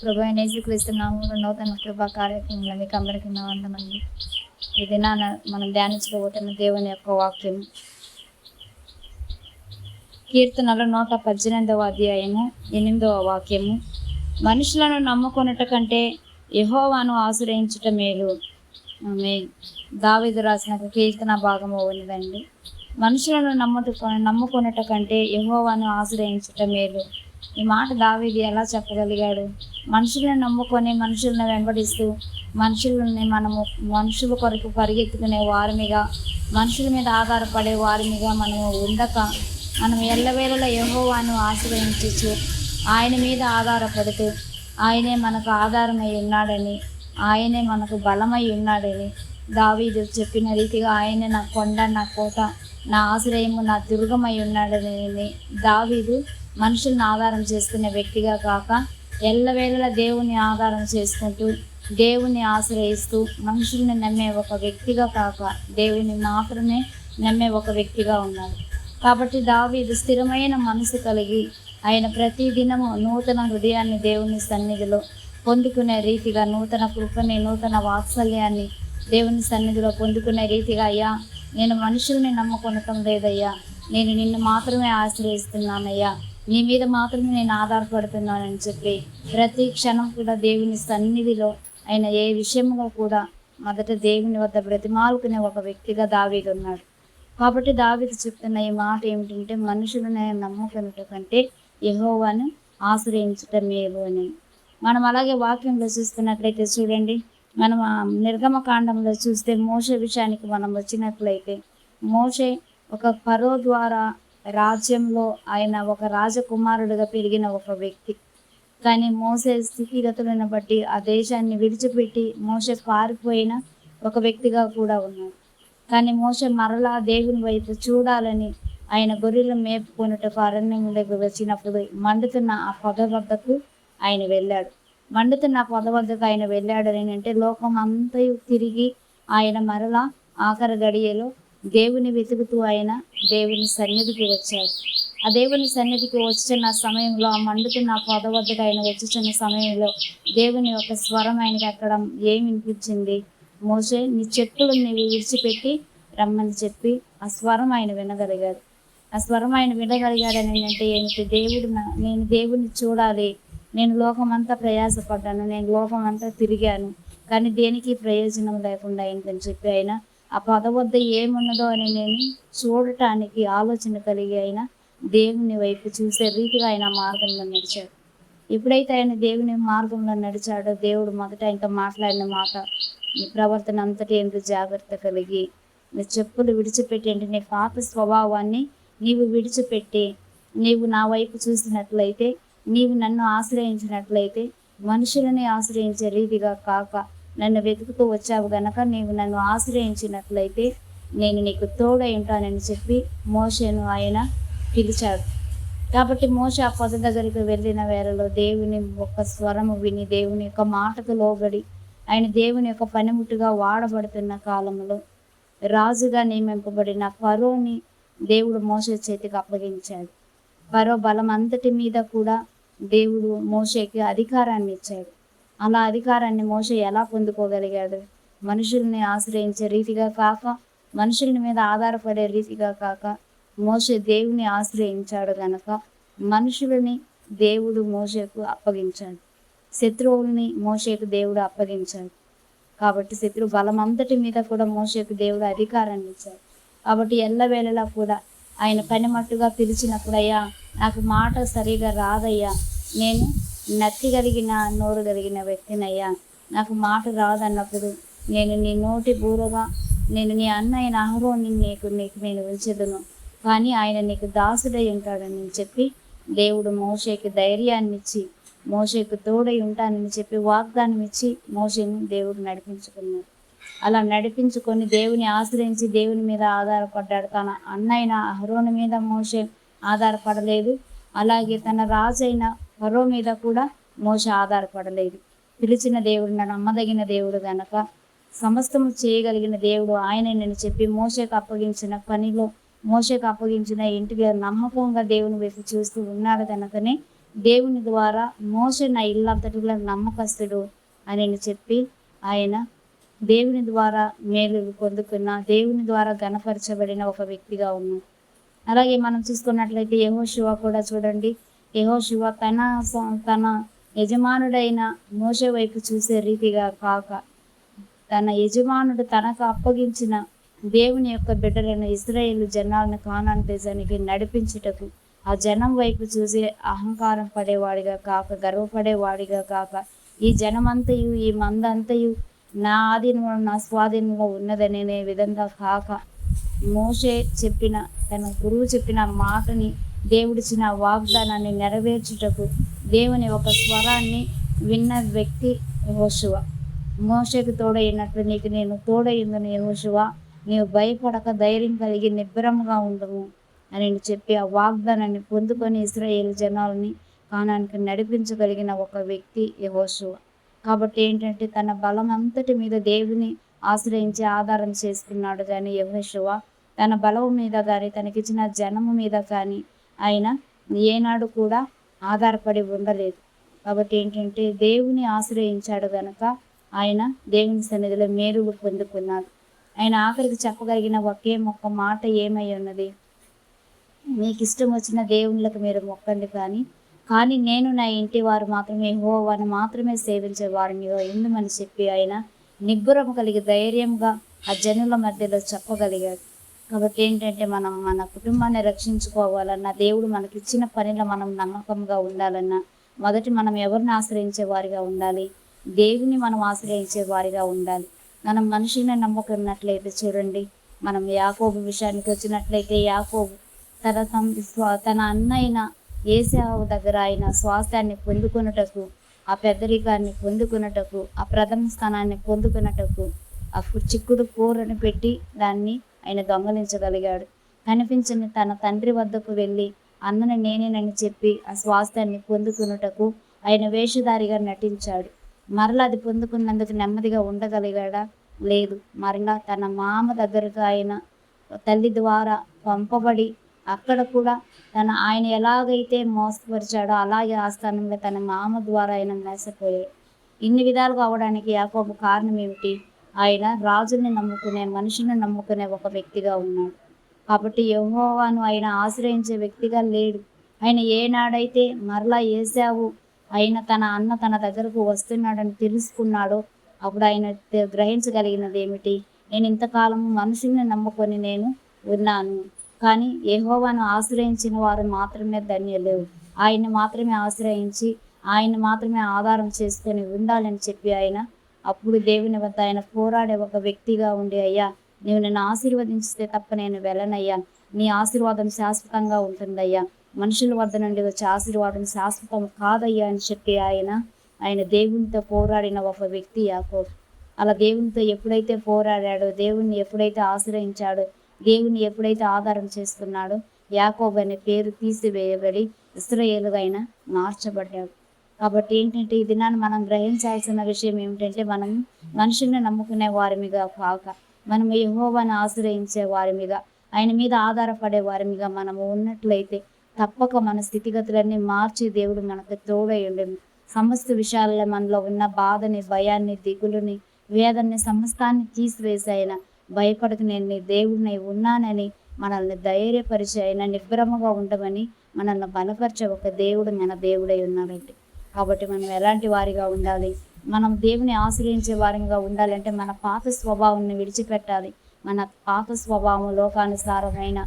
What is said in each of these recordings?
ప్రభువైన యేసుక్రీస్తు నామములో నూతన కృపా కార్యక్రమంలో మీకు అందరికీ నా వందనాలు. ఈ దినాన మనం ధ్యానించుకోబోతున్న దేవుని యొక్క వాక్యం కీర్తనలు 118వ అధ్యాయము 8వ వాక్యము. మనుషులను నమ్ముకొనుట కంటే యెహోవాను ఆశ్రయించుట మేలు. ఆమేన్. దావీదు రాసిన కీర్తన భాగము ఉన్నదండి. మనుషులను నమ్ముకొనుట కంటే యెహోవాను ఆశ్రయించుట మేలు. ఈ మాట దావీదు ఎలా చెప్పగలిగాడు? మనుషులను నమ్ముకొని మనుషులను వెంబడిస్తూ మనుషుల కొరకు పరిగెత్తుకునే వారినిగా, మనుషుల మీద ఆధారపడే వారినిగా మనము ఉండక, మనం ఎల్లవేళలా యెహోవాను ఆశ్రయించు ఆయన మీద ఆధారపడుతూ, ఆయనే మనకు ఆధారమై ఉన్నాడని, ఆయనే మనకు బలమై ఉన్నాడని దావీదు చెప్పిన రీతిగా ఆయనే నా కొండ, నా కోట, నా ఆశ్రయము, నా దుర్గమై ఉన్నాడని దావీదు మనుషులను ఆధారం చేసుకునే వ్యక్తిగా కాక, ఎల్లవేళలా దేవుని ఆధారం చేసుకుంటూ, దేవుని ఆశ్రయిస్తూ, మనుషుల్ని నమ్మే ఒక వ్యక్తిగా కాక, దేవుని మాత్రమే నమ్మే ఒక వ్యక్తిగా ఉన్నాడు. కాబట్టి దావీదు స్థిరమైన మనసు కలిగి, ఆయన ప్రతి దినము నూతన హృదయాన్ని దేవుని సన్నిధిలో పొందుకునే రీతిగా, నూతన కృపని, నూతన వాత్సల్యాన్ని దేవుని సన్నిధిలో పొందుకునే రీతిగా, అయ్యా నేను మనుషుల్ని నమ్ముకొనటం లేదయ్యా, నేను నిన్ను మాత్రమే ఆశ్రయిస్తున్నానయ్యా, నీ మీద మాత్రమే నేను ఆధారపడుతున్నానని చెప్పి ప్రతి క్షణం కూడా దేవుని సన్నిధిలో ఆయన ఏ విషయంలో కూడా మొదట దేవుని వద్ద బ్రతిమాలుకునే ఒక వ్యక్తిగా దావీదు ఉన్నాడు. కాబట్టి దావీదు చెప్తున్న ఈ మాట ఏమిటంటే, మనుషులను నమ్ముకునుట కంటే యెహోవాను ఆశ్రయించుట మేలు అని. మనం అలాగే వాక్యంలో చూస్తున్నట్లయితే చూడండి, మనం నిర్గమకాండంలో చూస్తే మోషే విషయానికి మనం వచ్చినట్లయితే, మోషే ఒక ఫరో ద్వారా రాజ్యంలో ఆయన ఒక రాజకుమారుడిగా పెరిగిన ఒక వ్యక్తి. కానీ మోసే స్థితిగతులను బట్టి ఆ దేశాన్ని విడిచిపెట్టి మోసే పారిపోయిన ఒక వ్యక్తిగా కూడా ఉన్నాడు. కానీ మోసే మరలా దేవుని వైపు చూడాలని ఆయన గొర్రెలు మేపుకొనుటకు అరణ్యంలోకి వచ్చినప్పుడు మండుతున్న ఆ పొద వద్దకు ఆయన వెళ్ళాడు. మండుతున్న ఆ పొద వద్దకు ఆయన వెళ్ళాడు అని అంటే, లోకం అంతయు తిరిగి ఆయన మరలా ఆఖరి గడియలో దేవుని వెతుకుతూ ఆయన దేవుని సన్నిధికి వచ్చాడు. ఆ దేవుని సన్నిధికి వచ్చిన సమయంలో, ఆ మండుతున్న పొద వద్దకు ఆయన వచ్చిన సమయంలో దేవుని యొక్క స్వరం ఆయనకి అక్కడ ఏమి వినిపించింది? మోషే, నీ చెట్టులు నీవు విడిచిపెట్టి రమ్మని చెప్పి ఆ స్వరం ఆయన వినగలిగాడు. ఆ స్వరం ఆయన వినగలిగాడని అంటే ఏమిటి? నేను దేవుని చూడాలి, నేను లోకమంతా ప్రయాసపడ్డాను, నేను లోకమంతా తిరిగాను, కానీ దేనికి ప్రయోజనం లేకుండా అయిందని చెప్పి ఆయన ఆ పొద వద్ద ఏమున్నదో అని నేను చూడటానికి ఆలోచన కలిగి ఆయన దేవుని వైపు చూసే రీతిగా ఆయన మార్గంలో నడిచాడు. ఎప్పుడైతే ఆయన దేవుని మార్గంలో నడిచాడో, దేవుడు మొదట ఆయనతో మాట్లాడిన మాట, నీ ప్రవర్తన అంతటి ఎందుకు జాగ్రత్త కలిగి, నీ చెప్పులు విడిచిపెట్టి, నీ పాత స్వభావాన్ని నీవు విడిచిపెట్టి, నీవు నా వైపు చూసినట్లయితే, నీవు నన్ను ఆశ్రయించినట్లయితే, మనుషులని ఆశ్రయించే రీతిగా కాక నన్ను వెతుకుతూ వచ్చావు గనక, నీవు నన్ను ఆశ్రయించినట్లయితే నేను నీకు తోడై ఉంటానని చెప్పి మోషేను ఆయన పిలిచాడు. కాబట్టి మోషే ఆ పొద దగ్గరికి వెళ్ళిన వేళలో దేవుని ఒక స్వరము విని, దేవుని యొక్క మాటకు లోబడి, ఆయన దేవుని యొక్క పనిముట్టుగా వాడబడుతున్న కాలంలో రాజుగా నియమింపబడిన ఫరోని దేవుడు మోషే చేతికి అప్పగించాడు. ఫరో బలం అంతటి మీద కూడా దేవుడు మోషేకి అధికారాన్ని ఇచ్చాడు. అలా అధికారాన్ని మోషే ఎలా పొందుకోగలిగాడు? మనుషుల్ని ఆశ్రయించే రీతిగా కాక, మనుషుల మీద ఆధారపడే రీతిగా కాక, మోషే దేవుని ఆశ్రయించాడు గనక మనుషులని దేవుడు మోషేకు అప్పగించాడు. శత్రువుల్ని మోషేకు దేవుడు అప్పగించాడు. కాబట్టి శత్రు బలం అంతటి మీద కూడా మోషేకు దేవుడు అధికారాన్ని ఇచ్చాడు. కాబట్టి ఎల్లవేళలా కూడా ఆయన పనిమట్టుగా పిలిచినప్పుడు, అయ్యా నాకు మాట సరిగా రాదయ్యా, నేను నత్తి కలిగిన నోరు కలిగిన వ్యక్తినయ్యా, నాకు మాట రాదన్నప్పుడు నేను నీ నోటి బూరగా, నేను నీ అన్నయ్య అహరోని నీకు నేను ఉంచెదను, కానీ ఆయన నీకు దాసుడై ఉంటాడని చెప్పి దేవుడు మోషేకి ధైర్యాన్ని ఇచ్చి, మోషేకు తోడై ఉంటానని చెప్పి వాగ్దానం ఇచ్చి మోషేని దేవుడు నడిపించుకున్నాడు. అలా నడిపించుకొని దేవుని ఆశ్రయించి దేవుని మీద ఆధారపడ్డాడు. తన అన్నయ్య అహరోను మీద మోషే ఆధారపడలేదు, అలాగే తన రాజైన ఫరో మీద కూడా మోషే ఆధారపడలేదు. పిలిచిన దేవుడు నమ్మదగిన దేవుడు గనక, సమస్తము చేయగలిగిన దేవుడు ఆయనని చెప్పి మోషేకు అప్పగించిన పనిలో, మోషేకు అప్పగించిన ఇంటికి నమ్మకంగా దేవుని వైపు చూస్తూ ఉన్నాడు కనుకనే దేవుని ద్వారా మోషే నా ఇల్లంతటిలో నమ్మకస్తుడు అని చెప్పి ఆయన దేవుని ద్వారా మేలు పొందుకున్న, దేవుని ద్వారా ఘనపరచబడిన ఒక వ్యక్తిగా ఉన్నాడు. అలాగే మనం చూసుకున్నట్లయితే యెహోషువ కూడా చూడండి. యెహోషువ తన యజమానుడైన మోషే వైపు చూసే రీతిగా కాక, తన యజమానుడు తనకు అప్పగించిన దేవుని యొక్క బిడ్డలను ఇశ్రాయేలు జనాలను కానాను దేశానికి నడిపించుటకు ఆ జనం వైపు చూసి అహంకారం పడేవాడిగా కాక, గర్వపడేవాడిగా కాక, ఈ జనమంతయు ఈ మందంతయు నా ఆధీనంలో నా స్వాధీనంలో ఉన్నదనే విధంగా కాక, మోషే చెప్పిన తన గురువు చెప్పిన మాటని, దేవుడిచ్చిన వాగ్దానాన్ని నెరవేర్చుటకు దేవుని ఒక స్వరాన్ని విన్న వ్యక్తి యెహోషువ. మోషేకు తోడైనట్లు నీకు నేను తోడైందని యెహోషువ, నీవు భయపడక ధైర్యం కలిగి నిబ్బరంగా ఉండము అని చెప్పి ఆ వాగ్దానాన్ని పొందుకొని ఇశ్రాయేలు జనాలని కానానికి నడిపించగలిగిన ఒక వ్యక్తి యెహోషువ. కాబట్టి ఏంటంటే తన బలం అంతటి మీద దేవుని ఆశ్రయించి ఆధారం చేసుకున్నాడు. కానీ యెహోషువ తన బలం మీద కానీ తనకిచ్చిన జనము మీద కానీ ఆయన ఏనాడు కూడా ఆధారపడి ఉండలేదు. కాబట్టి ఏంటంటే దేవుని ఆశ్రయించాడు కనుక ఆయన దేవుని సన్నిధిలో మేలులు పొందుకున్నాడు. ఆయన ఆఖరికి చెప్పగలిగిన ఒకే ఒక్క మాట ఏమై ఉన్నది, మీకు ఇష్టం వచ్చిన దేవుళ్ళకు మీరు మొక్కండి, కానీ నేను నా ఇంటి వారు మాత్రమే యెహోవాను మాత్రమే సేవించే వారిని ఎందుమని చెప్పి ఆయన నిబ్బరం కలిగి ధైర్యంగా ఆ జనుల మధ్యలో చెప్పగలిగాడు. కాబట్టి ఏంటంటే మనం మన కుటుంబాన్ని రక్షించుకోవాలన్నా, దేవుడు మనకిచ్చిన పనిలో మనం నమ్మకంగా ఉండాలన్నా, మొదటి మనం ఎవరిని ఆశ్రయించే వారిగా ఉండాలి, దేవుని మనం ఆశ్రయించే వారిగా ఉండాలి. మనం మనిషిని నమ్ముకున్నట్లయితే చూడండి, మనం యాకోబు విషయానికి వచ్చినట్లయితే యాకోబు తన అన్నైన ఏశావు దగ్గర ఆయన స్వాస్థ్యాన్ని పొందుకొనుటకు, ఆ పెద్దరికాన్ని పొందుకొనుటకు, ఆ ప్రథమ స్థానాన్ని పొందుకొనుటకు ఆ చిక్కుడు కూరని పెట్టి దాన్ని ఆయన దొంగలించగలిగాడు. కనిపించని తన తండ్రి వద్దకు వెళ్ళి అన్నని నేనేనని చెప్పి ఆ స్వాస్థ్యాన్ని పొందుకొనుటకు ఆయన వేషధారిగా నటించాడు. మరలా అది పొందుకున్నందుకు నెమ్మదిగా ఉండగలిగాడా? లేదు. మరలా తన మామ దగ్గరకు ఆయన తల్లి ద్వారా పంపబడి అక్కడ కూడా ఆయన ఎలాగైతే మోసపరిచాడో అలాగే ఆ స్థానంలో తన మామ ద్వారా ఆయన మోసపోయాడు. ఇన్ని విధాలుగా అవడానికి యాకోబు కారణం ఏమిటి? ఆయన రాజుని నమ్ముకునే, మనిషిని నమ్ముకునే ఒక వ్యక్తిగా ఉన్నాడు. కాబట్టి యెహోవాను ఆయన ఆశ్రయించే వ్యక్తిగా లేడు. ఆయన ఏనాడైతే మరలా ఏశావు ఆయన తన అన్న తన దగ్గరకు వస్తున్నాడని తెలుసుకున్నాడో అప్పుడు ఆయన గ్రహించగలిగినది ఏమిటి, నేను ఇంతకాలం మనుషుల్ని నమ్ముకొని నేను ఉన్నాను, కానీ యెహోవాను ఆశ్రయించిన వారు మాత్రమే ధన్యులు, ఆయన్ని మాత్రమే ఆశ్రయించి ఆయన మాత్రమే ఆధారం చేసుకొని ఉండాలని చెప్పి ఆయన అప్పుడు దేవుని వద్ద ఆయన పోరాడే ఒక వ్యక్తిగా ఉండి, అయ్యా నీవు నన్ను ఆశీర్వదించితే తప్ప నేను వెళ్ళనయ్యా, నీ ఆశీర్వాదం శాశ్వతంగా ఉంటుందయ్యా, మనుషుల వద్ద నుండి వచ్చే ఆశీర్వాదం శాశ్వతం కాదయ్యా అని చెప్పి ఆయన దేవునితో పోరాడిన ఒక వ్యక్తి యాకోబు. అలా దేవునితో ఎప్పుడైతే పోరాడాడో, దేవుణ్ణి ఎప్పుడైతే ఆశ్రయించాడో, దేవుని ఎప్పుడైతే ఆధారం చేసుకున్నాడో యాకోబు అనే పేరు తీసివేయబడి ఇశ్రాయేలుగా ఆయన మార్చబడ్డాడు. కాబట్టి ఏంటంటే ఈ దినాన్ని మనం గ్రహించాల్సిన విషయం ఏమిటంటే, మనం మనుషుల్ని నమ్ముకునే వారిమిగా కాక మనం యెహోవాను ఆశ్రయించే వారిమిగా, ఆయన మీద ఆధారపడే వారిమిగా మనము ఉన్నట్లయితే తప్పక మన స్థితిగతులన్నీ మార్చి దేవుడు మనకు తోడై ఉండేది. సమస్త విషయాల్లో మనలో ఉన్న బాధని, భయాన్ని, దిగులుని, వేదన్ని సమస్తాన్ని తీసివేసి ఆయన భయపడకు నేను నీ దేవుడినై ఉన్నానని మనల్ని ధైర్యపరిచి ఆయన నిబ్బరముగా ఉండమని మనల్ని బలపరిచే ఒక దేవుడు మన దేవుడై ఉన్నాడంటే. కాబట్టి మనం ఎలాంటి వారిగా ఉండాలి, మనం దేవుని ఆశ్రయించే వారిగా ఉండాలంటే మన పాత స్వభావాన్ని విడిచిపెట్టాలి. మన పాత స్వభావం లోకానుసారమైన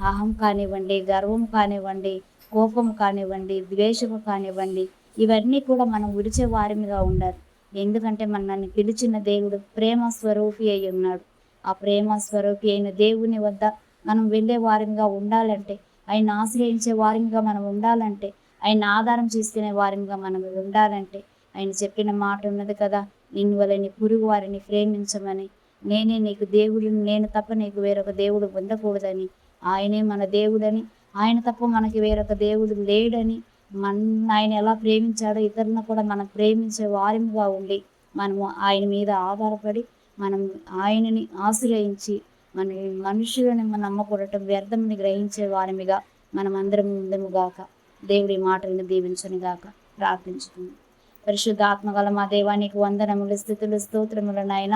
అహం కానివ్వండి, గర్వం కానివ్వండి, కోపం కానివ్వండి, ద్వేషము కానివ్వండి, ఇవన్నీ కూడా మనం విడిచే వారిగా ఉండాలి. ఎందుకంటే మనల్ని పిలిచిన దేవుడు ప్రేమ స్వరూపి అయి ఉన్నాడు. ఆ ప్రేమ స్వరూపి అయిన దేవుని వద్ద మనం వెళ్ళే వారిగా ఉండాలంటే, ఆయన ఆశ్రయించే వారిగా మనం ఉండాలంటే, ఆయన ఆధారం చేసుకునే వారిగా మనం ఉండాలంటే ఆయన చెప్పిన మాట ఉన్నది కదా, నిన్ను వల్ల నీ పురుగు వారిని ప్రేమించమని, నేనే నీకు దేవుడిని, నేను తప్ప నీకు వేరొక దేవుడు ఉండకూడదని, ఆయనే మన దేవుడని, ఆయన తప్ప మనకి వేరొక దేవుడు లేడని, ఆయన ఎలా ప్రేమించాడో ఇతరులను కూడా మనం ప్రేమించే వారిగా ఉండి మనము ఆయన మీద ఆధారపడి మనం ఆయనని ఆశ్రయించి మన మనుషులని మనం నమ్మకూడటం వ్యర్థమని గ్రహించే వారిగా మనం అందరం ఉందముగాక. దేవుడి మాటలను దీవించని గాక ప్రార్థించుకుంది. పరిశుద్ధాత్మ గల మా దేవానికి వందనములు, స్థుతులు, స్తోత్రములు నాయన.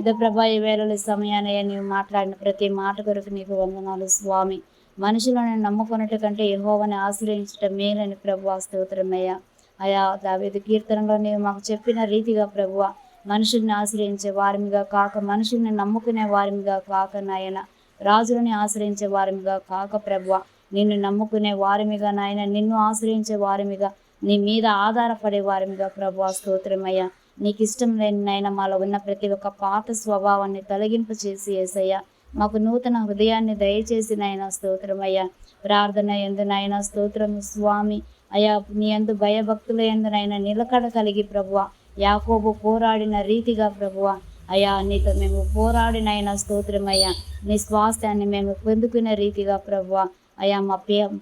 ఇదో ప్రభా, ఈ వేళల సమయానయ్య నీవు మాట్లాడిన ప్రతి మాట కొరకు నీకు వందనాలు స్వామి. మనుషులను నమ్ముకున్నట్టు కంటే యెహోవాని ఆశ్రయించటం మేలని ప్రభువా, స్తోత్రమయ్యా. అయా దావీదు కీర్తనలో నీవు మాకు చెప్పిన రీతిగా ప్రభువా, మనుషుల్ని ఆశ్రయించే వారిమిగా కాక, మనుషుల్ని నమ్ముకునే వారిమిగా కాక నాయన, రాజులని ఆశ్రయించే వారిమిగా కాక ప్రభువా, నిన్ను నమ్ముకునే వారిమిగా నాయన, నిన్ను ఆశ్రయించే వారిమిగా, నీ మీద ఆధారపడే వారిమిగా ప్రభువా, స్తోత్రమయ్యా. నీకు ఇష్టం లేని నాయన మాలో ఉన్న ప్రతి ఒక్క పాత స్వభావాన్ని తొలగింపు చేసి యేసయ్యా, మాకు నూతన హృదయాన్ని దయచేసి నాయన, స్తోత్రమయ్యా. ప్రార్థన యందు నాయన స్తోత్రము స్వామి. అయా నీ యందు భయభక్తుల యందు నాయన నిలకడ కలిగి ప్రభువా, యాకోబు పోరాడిన రీతిగా ప్రభువా, అయా నీతో మేము పోరాడినైనా స్తోత్రమయ్యా. నీ స్వాస్థ్యాన్ని మేము పొందుకునే రీతిగా ప్రభువా, అయా మా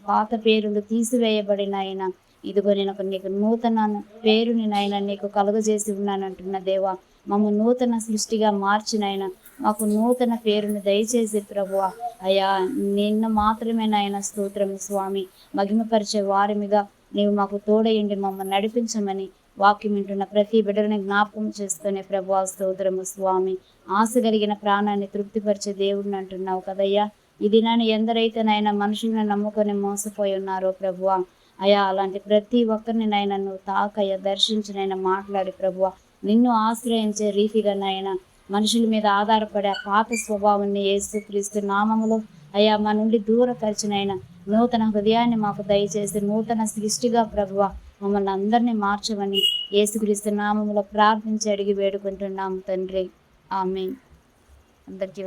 పాత పేరులు తీసివేయబడినాయన. ఇదిగో నేను నీకు నూతన పేరుని నాయన నీకు కలుగజేసి ఉన్నానంటున్న దేవా, మమ్మ నూతన సృష్టిగా మార్చినైనా మాకు నూతన పేరుని దయచేసి ప్రభువా, అయా నిన్ను మాత్రమే నాయన స్తోత్రం స్వామి. మహిమపరిచే వారిమిగా నీవు మాకు తోడయండి మమ్మల్ని నడిపించమని వాక్యం వింటున్న ప్రతి బిడ్డలని జ్ఞాపకం చేసుకునే ప్రభువా, స్తోత్రము స్వామి. ఆశ కలిగిన ప్రాణాన్ని తృప్తిపరిచే దేవుడిని అంటున్నావు కదయ్యా. ఈ దినాన్ని ఎందరైతే నాయన మనుషులను నమ్ముకొని మోసపోయి ఉన్నారో ప్రభువా, అయా అలాంటి ప్రతి ఒక్కరిని నాయన నువ్వు తాకయ్య దర్శించినైనా మాట్లాడి ప్రభువా, నిన్ను ఆశ్రయించే రీతిగా నాయన మనుషుల మీద ఆధారపడే ఆ పాత స్వభావాన్ని యేసుక్రీస్తు నామములో అయా మా నుండి దూరపరిచినైనా నూతన హృదయాన్ని మాకు దయచేసి నూతన సృష్టిగా ప్రభువా మమ్మల్ని అందరినీ మార్చమని యేసుక్రీస్తు నామములో ప్రార్థించి అడిగి వేడుకుంటున్నాము తండ్రి. ఆమేన్. అందరికీ